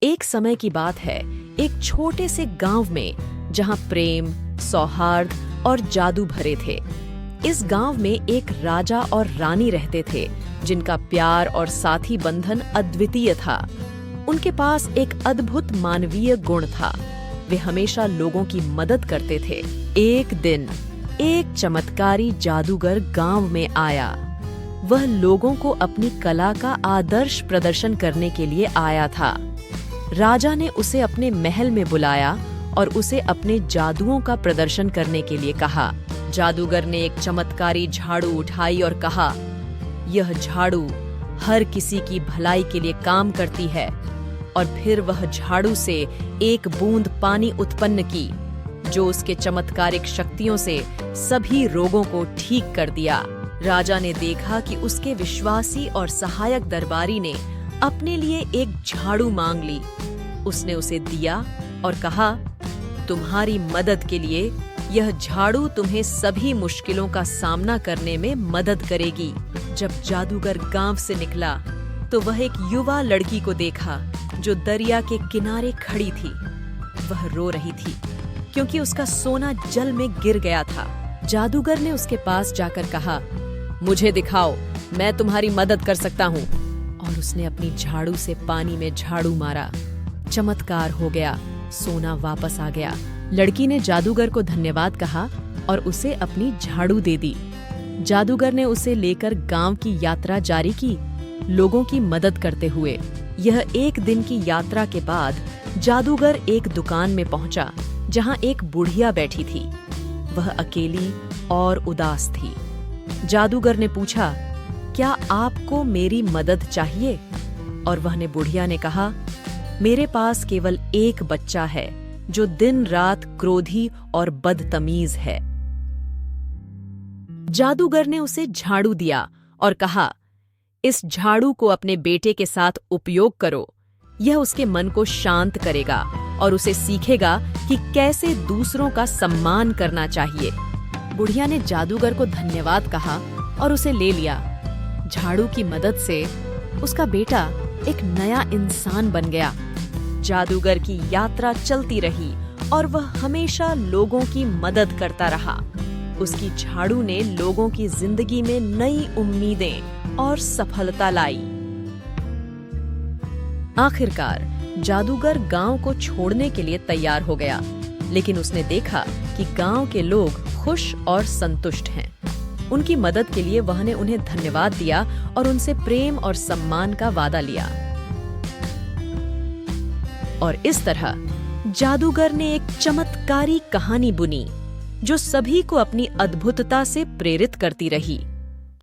एक समय की बात है, एक छोटे से गांव में जहां प्रेम, सौहार्द और जादू भरे थे। इस गांव में एक राजा और रानी रहते थे जिनका प्यार और साथी बंधन अद्वितीय था। उनके पास एक अद्भुत मानवीय गुण था। वे हमेशा लोगों की मदद करते थे। एक दिन एक चमत्कारी जादूगर गांव में आया। वह लोगों को अपनी कला का आदर्श प्रदर्शन करने के लिए आया था। राजा ने उसे अपने महल में बुलाया और उसे अपने जादुओं का प्रदर्शन करने के लिए कहा। जादूगर ने एक चमत्कारी झाड़ू उठाई और कहा, यह झाड़ू हर किसी की भलाई के लिए काम करती है। और फिर वह झाड़ू से एक बूंद पानी उत्पन्न की, जो उसके चमत्कारिक शक्तियों से सभी रोगों को ठीक कर दिया। राजा ने देखा कि उसके विश्वासी और सहायक दरबारी ने अपने लिए एक झाड़ू मांग ली। उसने उसे दिया और कहा, तुम्हारी मदद के लिए यह झाड़ू तुम्हें सभी मुश्किलों का सामना करने में मदद करेगी। जब जादूगर गांव से निकला तो वह एक युवा लड़की को देखा जो दरिया के किनारे खड़ी थी। वह रो रही थी क्योंकि उसका सोना जल में गिर गया था। जादूगर ने उसके पास जाकर कहा, मुझे दिखाओ, मैं तुम्हारी मदद कर सकता हूँ। और उसने अपनी झाड़ू से पानी में झाड़ू मारा। चमत्कार हो गया, सोना वापस आ गया। लड़की ने जादूगर को धन्यवाद कहा और उसे अपनी झाड़ू दे दी। जादूगर ने उसे लेकर गांव की यात्रा जारी की, लोगों की मदद करते हुए। यह एक दिन की यात्रा के बाद जादूगर एक दुकान में पहुंचा जहां एक बुढ़िया बैठी थी। वह अकेली और उदास थी। जादूगर ने पूछा, क्या आपको मेरी मदद चाहिए? और वह ने बुढ़िया ने कहा, मेरे पास केवल एक बच्चा है जो दिन रात क्रोधी और बदतमीज है। जादूगर ने उसे झाड़ू दिया और कहा, इस झाड़ू को अपने बेटे के साथ उपयोग करो। यह उसके मन को शांत करेगा और उसे सीखेगा कि कैसे दूसरों का सम्मान करना चाहिए। बुढ़िया ने जादूगर को धन्यवाद कहा और उसे ले लिया। झाड़ू की मदद से उसका बेटा एक नया इंसान बन गया। जादूगर की यात्रा चलती रही और वह हमेशा लोगों की मदद करता रहा। उसकी झाड़ू ने लोगों की जिंदगी में नई उम्मीदें और सफलता लाई। आखिरकार जादूगर गांव को छोड़ने के लिए तैयार हो गया, लेकिन उसने देखा कि गांव के लोग खुश और संतुष्ट हैं। उनकी मदद के लिए वह ने उन्हें धन्यवाद दिया और उनसे प्रेम और सम्मान का वादा लिया। और इस तरह जादूगर ने एक चमत्कारी कहानी बुनी जो सभी को अपनी अद्भुतता से प्रेरित करती रही।